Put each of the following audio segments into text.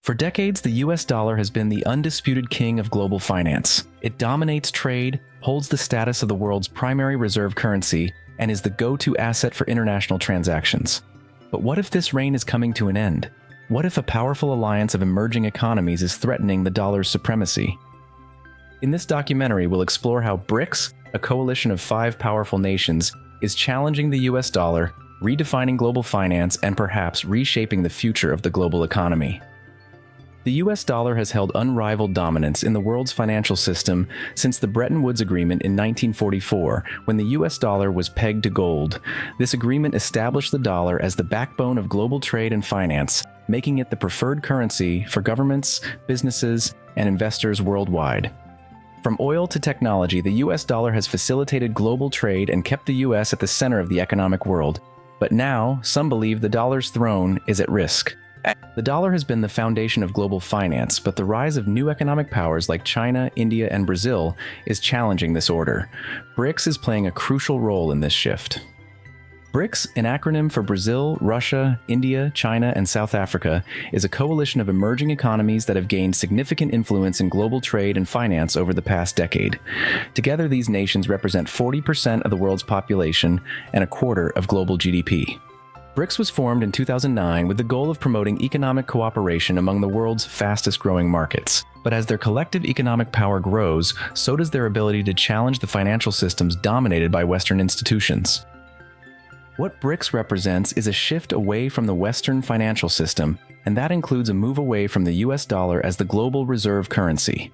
For decades, the US dollar has been the undisputed king of global finance. It dominates trade, holds the status of the world's primary reserve currency, and is the go-to asset for international transactions. But what if this reign is coming to an end? What if a powerful alliance of emerging economies is threatening the dollar's supremacy? In this documentary, we'll explore how BRICS, a coalition of 5 powerful nations, is challenging the US dollar, redefining global finance, and perhaps reshaping the future of the global economy. The US dollar has held unrivaled dominance in the world's financial system since the Bretton Woods Agreement in 1944, when the US dollar was pegged to gold. This agreement established the dollar as the backbone of global trade and finance, making it the preferred currency for governments, businesses, and investors worldwide. From oil to technology, the US dollar has facilitated global trade and kept the US at the center of the economic world. But now, some believe the dollar's throne is at risk. The dollar has been the foundation of global finance, but the rise of new economic powers like China, India, and Brazil is challenging this order. BRICS is playing a crucial role in this shift. BRICS, an acronym for Brazil, Russia, India, China, and South Africa, is a coalition of emerging economies that have gained significant influence in global trade and finance over the past decade. Together, these nations represent 40% of the world's population and a quarter of global GDP. BRICS was formed in 2009 with the goal of promoting economic cooperation among the world's fastest-growing markets. But as their collective economic power grows, so does their ability to challenge the financial systems dominated by Western institutions. What BRICS represents is a shift away from the Western financial system, and that includes a move away from the US dollar as the global reserve currency.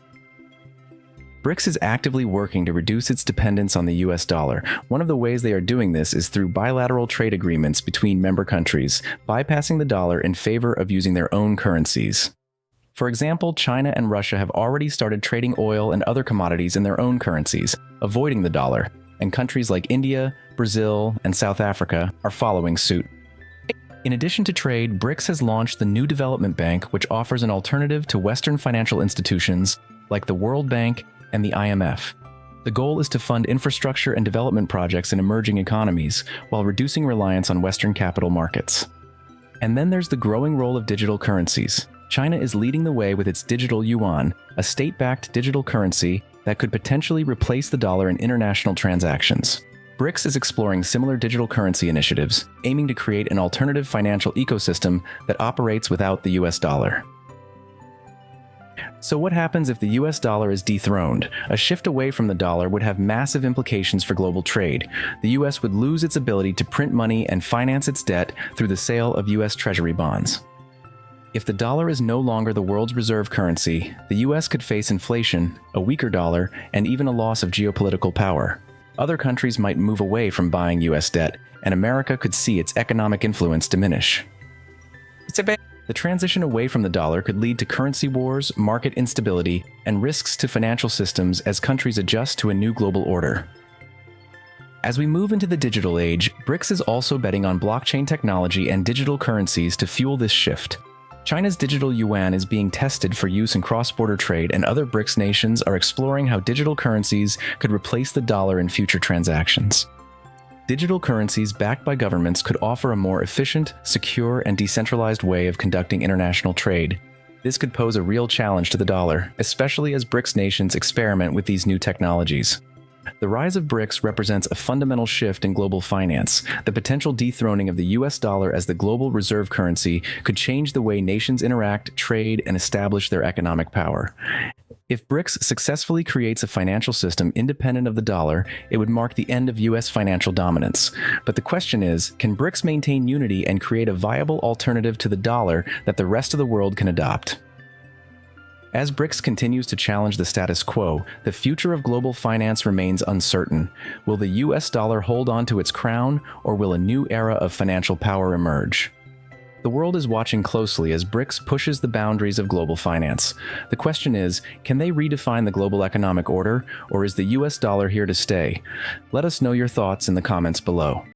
BRICS is actively working to reduce its dependence on the US dollar. One of the ways they are doing this is through bilateral trade agreements between member countries, bypassing the dollar in favor of using their own currencies. For example, China and Russia have already started trading oil and other commodities in their own currencies, avoiding the dollar, and countries like India, Brazil, and South Africa are following suit. In addition to trade, BRICS has launched the New Development Bank, which offers an alternative to Western financial institutions like the World Bank and the IMF. The goal is to fund infrastructure and development projects in emerging economies while reducing reliance on Western capital markets. And then there's the growing role of digital currencies. China is leading the way with its digital yuan, a state-backed digital currency that could potentially replace the dollar in international transactions. BRICS is exploring similar digital currency initiatives, aiming to create an alternative financial ecosystem that operates without the US dollar. So what happens if the US dollar is dethroned? A shift away from the dollar would have massive implications for global trade. The US would lose its ability to print money and finance its debt through the sale of US Treasury bonds. If the dollar is no longer the world's reserve currency, the US could face inflation, a weaker dollar, and even a loss of geopolitical power. Other countries might move away from buying US debt, and America could see its economic influence diminish. The transition away from the dollar could lead to currency wars, market instability, and risks to financial systems as countries adjust to a new global order. As we move into the digital age, BRICS is also betting on blockchain technology and digital currencies to fuel this shift. China's digital yuan is being tested for use in cross-border trade, and other BRICS nations are exploring how digital currencies could replace the dollar in future transactions. Digital currencies backed by governments could offer a more efficient, secure, and decentralized way of conducting international trade. This could pose a real challenge to the dollar, especially as BRICS nations experiment with these new technologies. The rise of BRICS represents a fundamental shift in global finance. The potential dethroning of the US dollar as the global reserve currency could change the way nations interact, trade, and establish their economic power. If BRICS successfully creates a financial system independent of the dollar, it would mark the end of US financial dominance. But the question is, can BRICS maintain unity and create a viable alternative to the dollar that the rest of the world can adopt? As BRICS continues to challenge the status quo, the future of global finance remains uncertain. Will the US dollar hold on to its crown, or will a new era of financial power emerge? The world is watching closely as BRICS pushes the boundaries of global finance. The question is, can they redefine the global economic order, or is the US dollar here to stay? Let us know your thoughts in the comments below.